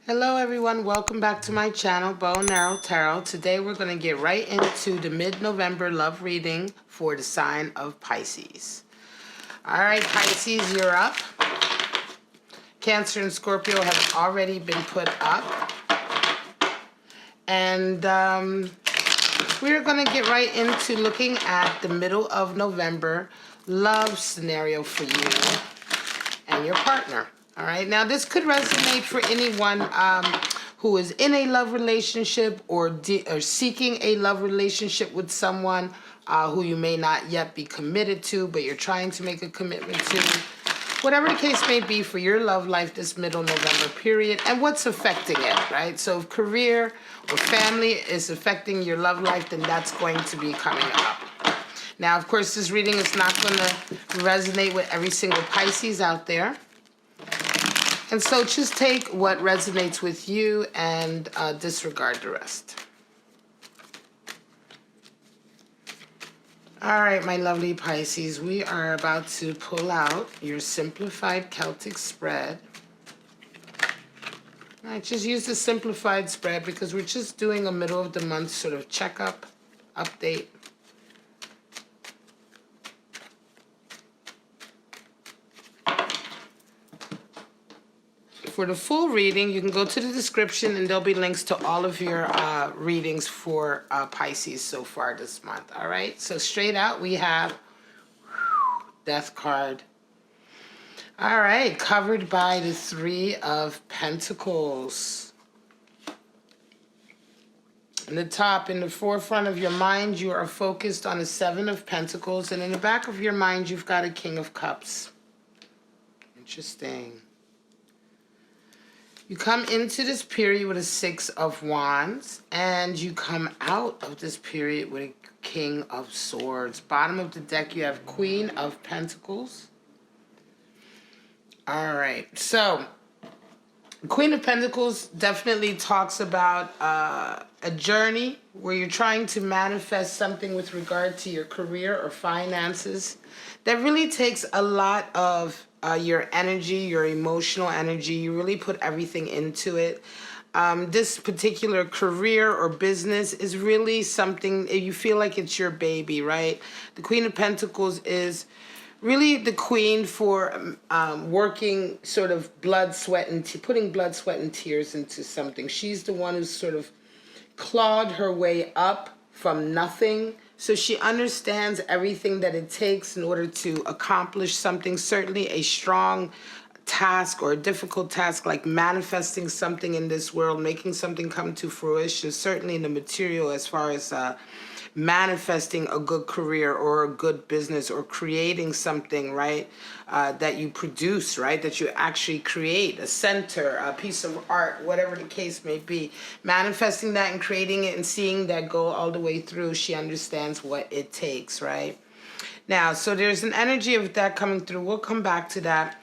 Hello everyone, welcome back to my channel, Bow and Arrow Tarot. Today we're going to get right into the mid-November love reading for the sign of Pisces. Alright Pisces, you're up. Cancer and Scorpio have already been put up. And we're going to get right into looking at the middle of November love scenario for you and your partner. All right, now this could resonate for anyone who is in a love relationship or seeking a love relationship with someone who you may not yet be committed to, but you're trying to make a commitment to. Whatever the case may be for your love life this middle November period and what's affecting it, right? So if career or family is affecting your love life, then that's going to be coming up. Now, of course, this reading is not going to resonate with every single Pisces out there. And so just take what resonates with you and disregard the rest. All right, my lovely Pisces, we are about to pull out your simplified Celtic spread. I just use the simplified spread because we're just doing a middle of the month sort of checkup, update. For the full reading, you can go to the description and there'll be links to all of your readings for Pisces so far this month. All right, so straight out we have Death card. All right, covered by the Three of Pentacles. In the top, in the forefront of your mind, you are focused on the Seven of Pentacles, and in the back of your mind, you've got a King of Cups. Interesting. You come into this period with a Six of Wands, and you come out of this period with a King of Swords. Bottom of the deck, you have Queen of Pentacles. All right, so Queen of Pentacles definitely talks about a journey where you're trying to manifest something with regard to your career or finances. That really takes a lot of your energy, your emotional energy. You really put everything into it. This particular career or business is really something, you feel like it's your baby, right? The Queen of Pentacles is really the queen for working sort of blood, sweat, and putting blood, sweat, and tears into something. She's the one who's sort of clawed her way up from nothing. So she understands everything that it takes in order to accomplish something, certainly a strong task or a difficult task like manifesting something in this world, making something come to fruition, certainly in the material as far as manifesting a good career or a good business or creating something, right, that you produce, right, that you actually create, a center, a piece of art, whatever the case may be. Manifesting that and creating it and seeing that go all the way through, she understands what it takes, right? Now, so there's an energy of that coming through. We'll come back to that.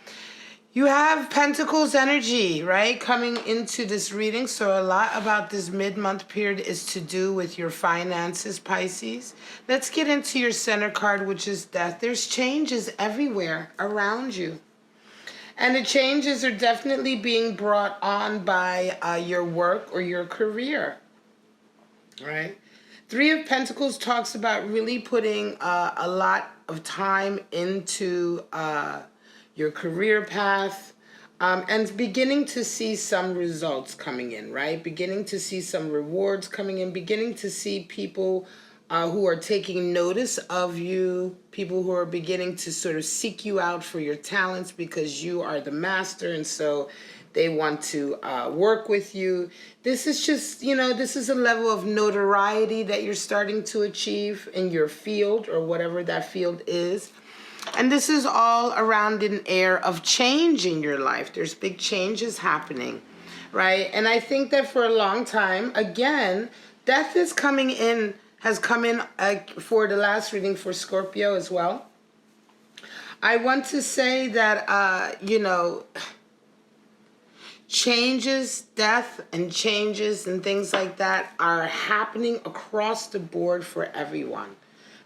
You have Pentacles energy, right, coming into this reading. So a lot about this mid-month period is to do with your finances, Pisces. Let's get into your center card, which is Death. There's changes everywhere around you. And the changes are definitely being brought on by your work or your career, right? Three of Pentacles talks about really putting a lot of time into your career path, and beginning to see some results coming in, right? Beginning to see some rewards coming in, beginning to see people who are taking notice of you, people who are beginning to sort of seek you out for your talents because you are the master, and so they want to work with you. This is just, you know, this is a level of notoriety that you're starting to achieve in your field or whatever that field is. And this is all around an air of change in your life. There's big changes happening, right? And I think that for a long time, again, death is coming in, has come in for the last reading for Scorpio as well. I want to say that, you know, changes, death and changes and things like that are happening across the board for everyone,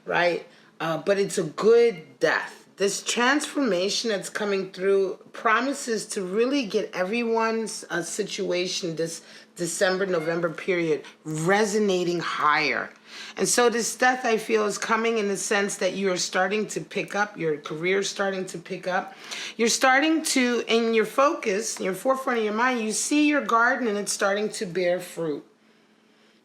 right? But it's a good death. this transformation that's coming through promises to really get everyone's situation this December, November period resonating higher. And so this death, I feel, is coming in the sense that you're starting to pick up, your career starting to pick up. You're starting to, in your focus, in your forefront of your mind, you see your garden and it's starting to bear fruit.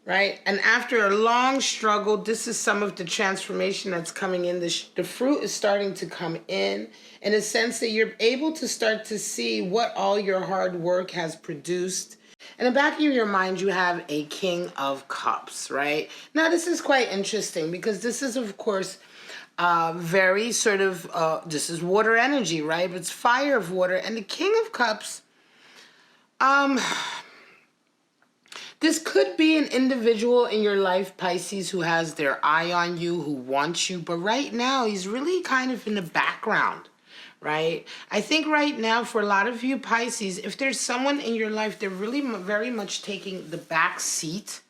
Right? And after a long struggle, this is some of the transformation that's coming in. The fruit is starting to come in a sense that you're able to start to see what all your hard work has produced. In the back of your mind, you have a King of Cups, right? Now, this is quite interesting because this is, of course, very sort of, this is water energy, right? But it's fire of water. And the King of Cups, this could be an individual in your life, Pisces, who has their eye on you, who wants you. But right now, he's really kind of in the background, right? I think right now, for a lot of you, Pisces, if there's someone in your life, they're really very much taking the back seat,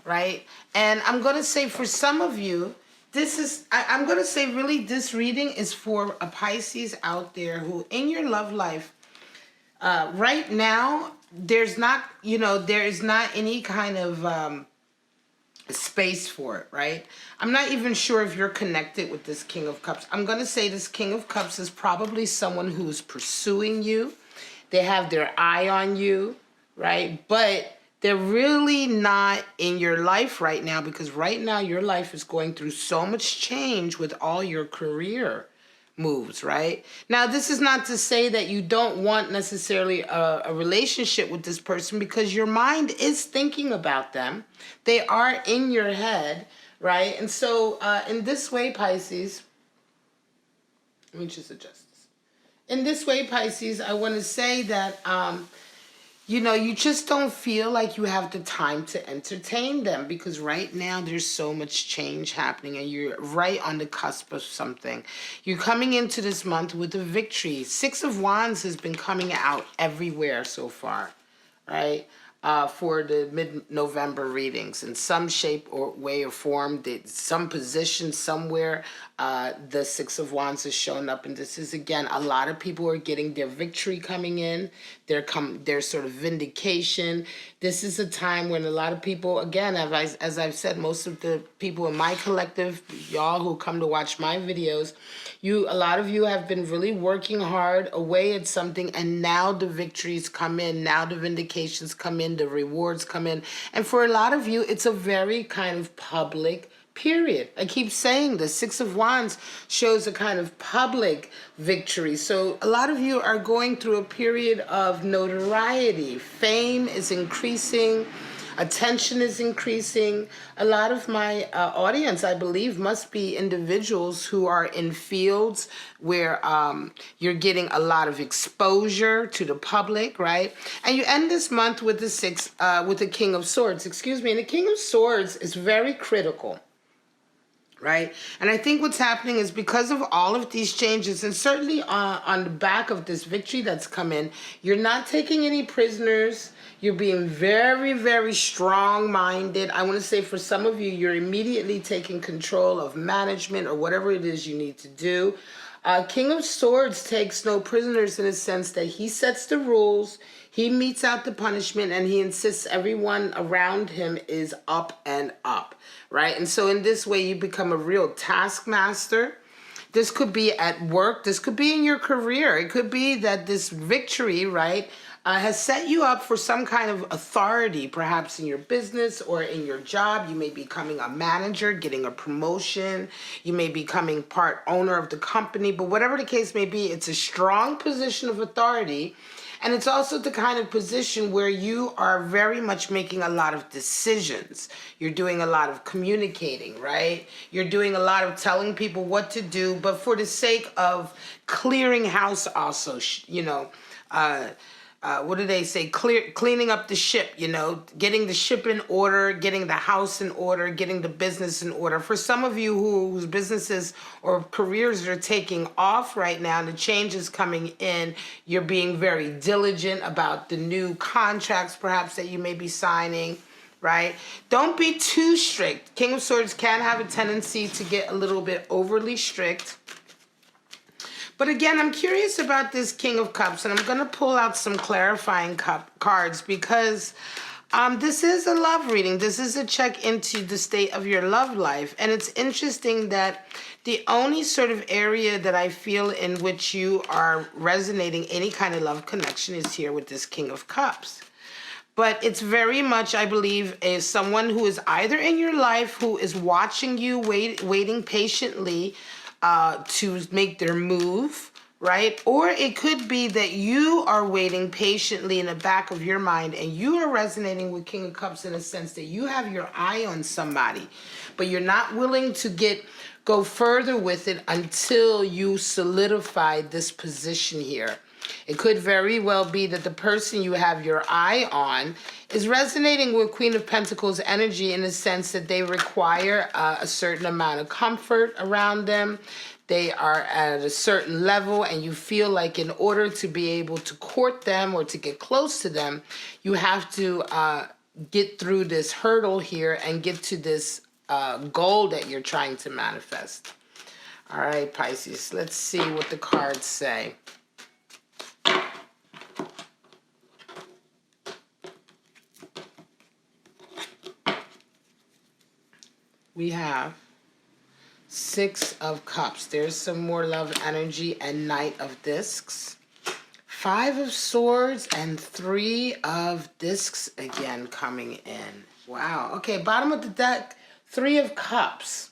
right? And I'm going to say for some of you, this is, I'm going to say really this reading is for a Pisces out there who in your love life, right now, there's not, there is not any kind of space for it, right? I'm not even sure if you're connected with this King of Cups. I'm going to say this King of Cups is probably someone who's pursuing you. They have their eye on you, right? But they're really not in your life right now because right now your life is going through so much change with all your career moves, right? Now, this is not to say that you don't want necessarily a relationship with this person because your mind is thinking about them. They are in your head, right? And so in this way, Pisces, let me just adjust this. In this way, Pisces, I want to say that, you just don't feel like you have the time to entertain them because right now there's so much change happening and you're right on the cusp of something. You're coming into this month with a victory. Six of Wands has been coming out everywhere so far, right? For the mid-November readings in some shape or way or form, some position somewhere, the Six of Wands is showing up. And this is, again, a lot of people are getting their victory coming in, their sort of vindication. This is a time when a lot of people, again, as I've said, most of the people in my collective, y'all who come to watch my videos, a lot of you have been really working hard away at something, and now the victories come in, now the vindications come in, the rewards come in. And for a lot of you, it's a very kind of public period. I keep saying the Six of Wands shows a kind of public victory. So a lot of you are going through a period of notoriety. Fame is increasing. Attention is increasing. A lot of my audience, I believe, must be individuals who are in fields where you're getting a lot of exposure to the public, right? And you end this month with the King of Swords, excuse me. And the King of Swords is very critical, right? And I think what's happening is because of all of these changes, and certainly on the back of this victory that's come in, you're not taking any prisoners. You're being very, very strong-minded. I want to say for some of you, you're immediately taking control of management or whatever it is you need to do. King of Swords takes no prisoners in a sense that he sets the rules, he metes out the punishment, and he insists everyone around him is up and up, right? And so in this way, you become a real taskmaster. This could be at work. This could be in your career. It could be that this victory, right, has set you up for some kind of authority, perhaps in your business or in your job. You may be becoming a manager, getting a promotion. You may be becoming part owner of the company. But whatever the case may be, it's a strong position of authority. And it's also the kind of position where you are very much making a lot of decisions. You're doing a lot of communicating, right? You're doing a lot of telling people what to do, but for the sake of clearing house also, what do they say? Cleaning up the ship, getting the ship in order, getting the house in order, getting the business in order. For some of you whose businesses or careers are taking off right now, the change is coming in, you're being very diligent about the new contracts perhaps that you may be signing, right? Don't be too strict. King of Swords can have a tendency to get a little bit overly strict. But again, I'm curious about this King of Cups, and I'm going to pull out some clarifying cards because this is a love reading. This is a check into the state of your love life. And it's interesting that the only sort of area that I feel in which you are resonating any kind of love connection is here with this King of Cups. But it's very much, I believe, is someone who is either in your life who is watching you, waiting patiently to make their move, right? Or it could be that you are waiting patiently in the back of your mind and you are resonating with King of Cups in a sense that you have your eye on somebody, but you're not willing to go further with it until you solidify this position here. It could very well be that the person you have your eye on is resonating with Queen of Pentacles energy in the sense that they require a certain amount of comfort around them. They are at a certain level and you feel like in order to be able to court them or to get close to them, you have to get through this hurdle here and get to this goal that you're trying to manifest. All right, Pisces, let's see what the cards say. We have Six of Cups. There's some more love energy and Knight of Discs. Five of Swords and Three of Discs again coming in. Wow. Okay, bottom of the deck, Three of Cups.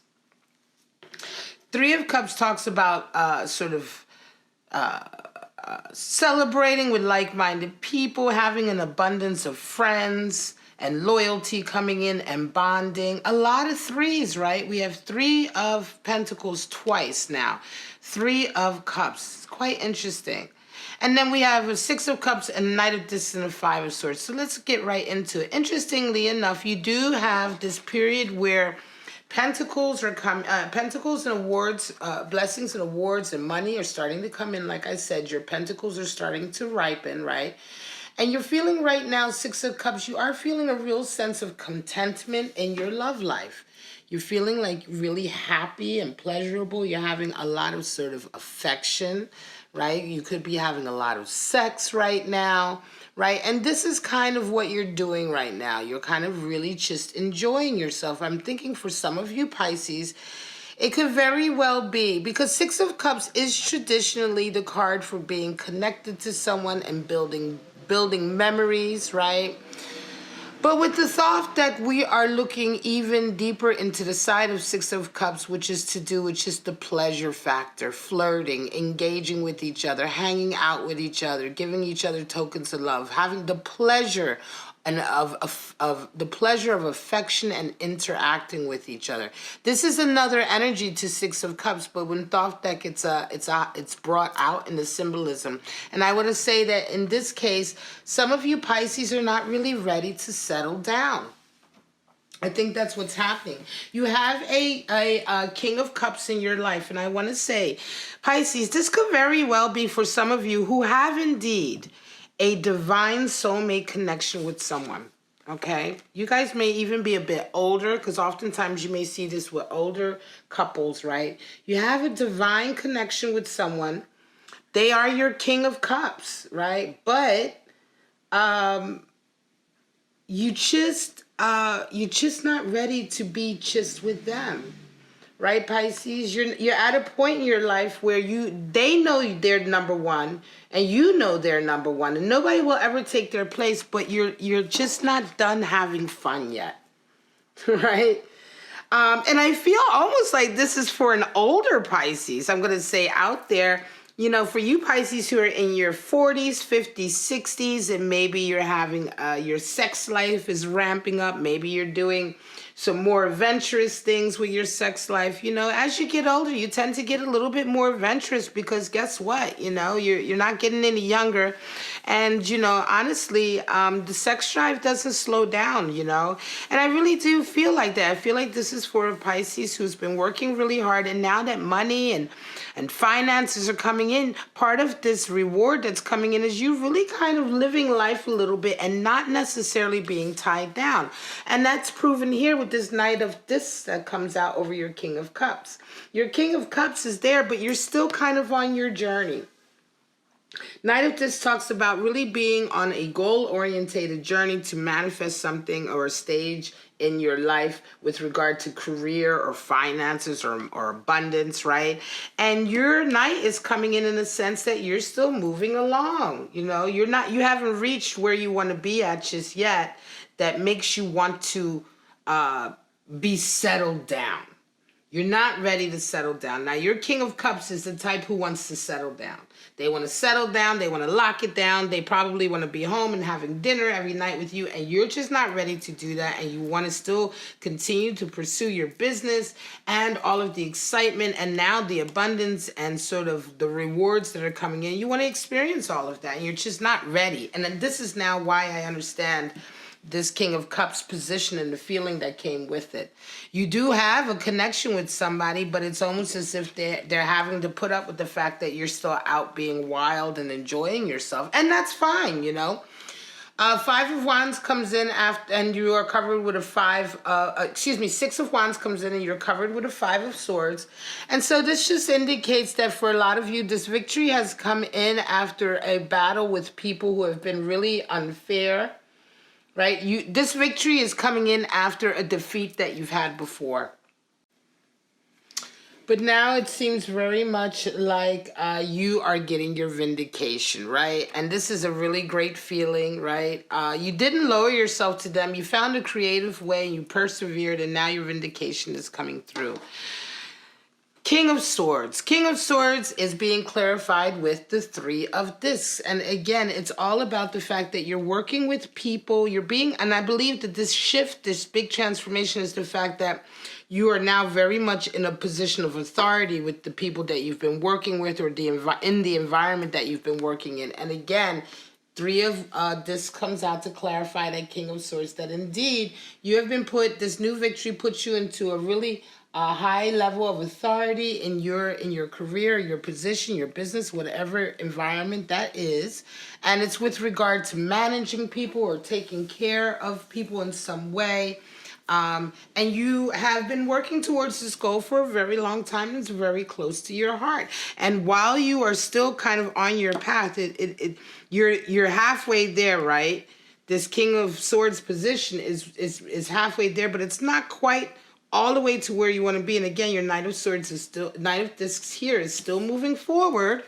Three of Cups talks about celebrating with like-minded people, having an abundance of friends, and loyalty coming in and bonding. A lot of threes, right? We have Three of Pentacles twice now. Three of Cups. It's quite interesting. And then we have a Six of Cups and Knight of Discs and a Five of Swords. So let's get right into it. Interestingly enough, you do have this period where Pentacles are coming. Pentacles and awards, blessings and awards and money are starting to come in. Like I said, your Pentacles are starting to ripen, right? And you're feeling right now, Six of Cups, you are feeling a real sense of contentment in your love life. You're feeling like really happy and pleasurable. You're having a lot of sort of affection, right? You could be having a lot of sex right now, right? And this is kind of what you're doing right now. You're kind of really just enjoying yourself. I'm thinking for some of you Pisces, it could very well be, because Six of Cups is traditionally the card for being connected to someone and building memories, right? But with the thought that we are looking even deeper into the side of Six of Cups, which is to do with just the pleasure factor, flirting, engaging with each other, hanging out with each other, giving each other tokens of love, having the pleasure and of the pleasure of affection and interacting with each other. This is another energy to Six of Cups, but when thought deck, it's brought out in the symbolism. And I want to say that in this case, some of you Pisces are not really ready to settle down. I think that's what's happening. You have a King of Cups in your life, and I want to say, Pisces, this could very well be for some of you who have indeed a divine soulmate connection with someone, okay? You guys may even be a bit older, because oftentimes you may see this with older couples, right? You have a divine connection with someone. They are your King of Cups, right? But you just not ready to be just with them. Right, Pisces? You're at a point in your life where they know they're number one and you know they're number one, and nobody will ever take their place, but you're just not done having fun yet. Right? And I feel almost like this is for an older Pisces. I'm going to say out there, you know, for you Pisces who are in your 40s, 50s, 60s, and maybe you're having your sex life is ramping up. Maybe you're doing some more adventurous things with your sex life. You know, as you get older, you tend to get a little bit more adventurous because guess what? You know, you're not getting any younger. And, honestly, the sex drive doesn't slow down, And I really do feel like that. I feel like this is for a Pisces who's been working really hard. And now that money and finances are coming in, part of this reward that's coming in is you really kind of living life a little bit and not necessarily being tied down. And that's proven here with this Knight of Discs that comes out over your King of Cups. Your King of Cups is there, but you're still kind of on your journey. Knight of Discs talks about really being on a goal-orientated journey to manifest something or a stage in your life with regard to career or finances or abundance, right? And your Knight is coming in the sense that you're still moving along. You haven't reached where you want to be at just yet. That makes you want to be settled down. You're not ready to settle down. Now, your King of Cups is the type who wants to settle down. They want to settle down. They want to lock it down. They probably want to be home and having dinner every night with you, and you're just not ready to do that, and you want to still continue to pursue your business and all of the excitement and now the abundance and sort of the rewards that are coming in. You want to experience all of that, and you're just not ready. And then this is now why I understand this King of Cups position and the feeling that came with it. You do have a connection with somebody, but it's almost as if they're having to put up with the fact that you're still out being wild and enjoying yourself. And that's fine, Five of Wands comes in after, and you are covered with a Six of Wands comes in and you're covered with a Five of Swords. And so this just indicates that for a lot of you, this victory has come in after a battle with people who have been really unfair. Right? This victory is coming in after a defeat that you've had before. But now it seems very much like you are getting your vindication, right? And this is a really great feeling, right? You didn't lower yourself to them. You found a creative way, you persevered, and now your vindication is coming through. King of Swords. King of Swords is being clarified with the Three of Discs. And again, it's all about the fact that you're working with people. And I believe that this shift, this big transformation is the fact that you are now very much in a position of authority with the people that you've been working with or in the environment that you've been working in. And again, Three of Discs comes out to clarify that King of Swords, that indeed you have been this new victory puts you into a really high level of authority in your career, your position, your business, whatever environment that is. And it's with regard to managing people or taking care of people in some way. And you have been working towards this goal for a very long time. And it's very close to your heart. And while you are still kind of on your path, you're halfway there, right? This King of Swords position is halfway there, but it's not quite all the way to where you want to be. And again, your Knight of Swords Knight of Discs here is still moving forward,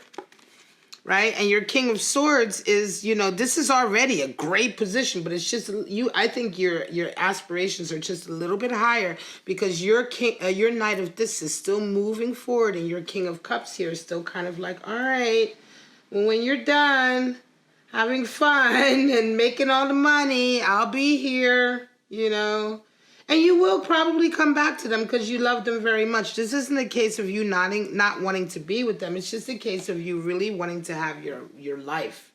right? And your King of Swords is, this is already a great position, but it's just I think your aspirations are just a little bit higher because your Knight of Discs is still moving forward, and your King of Cups here is still kind of like, all right, well, when you're done having fun and making all the money, I'll be here, And you will probably come back to them because you love them very much. This isn't a case of you not wanting to be with them. It's just a case of you really wanting to have your life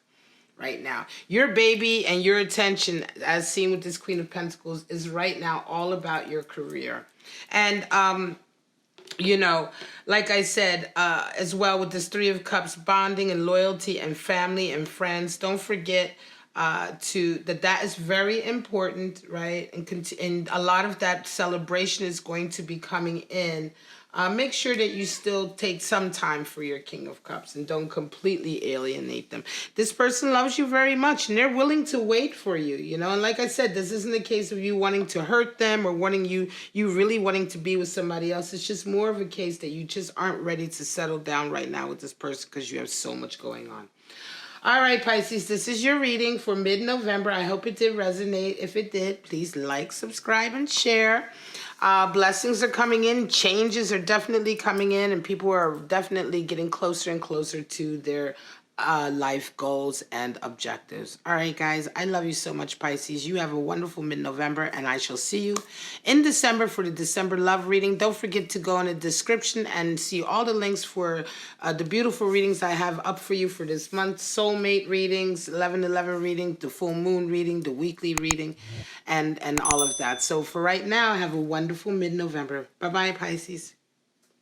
right now. Your baby and your attention, as seen with this Queen of Pentacles, is right now all about your career. And, like I said, as well with this Three of Cups, bonding and loyalty and family and friends. Don't forget that is very important, right? And a lot of that celebration is going to be coming in. Make sure that you still take some time for your King of Cups and don't completely alienate them. This person loves you very much and they're willing to wait for you, And like I said, this isn't a case of you wanting to hurt them or you really wanting to be with somebody else. It's just more of a case that you just aren't ready to settle down right now with this person because you have so much going on. All right, Pisces, this is your reading for mid-November. I hope it did resonate. If it did, please like, subscribe, and share. Blessings are coming in. Changes are definitely coming in, and people are definitely getting closer and closer to their life goals and objectives. All right, guys, I love you so much, Pisces. You have a wonderful mid-November, and I shall see you in December for the December love reading. Don't forget to go in the description and see all the links for the beautiful readings I have up for you for this month. Soulmate readings, 11/11 reading, the full moon reading, the weekly reading, and all of that. So for right now, have a wonderful mid-November. Bye-bye, Pisces.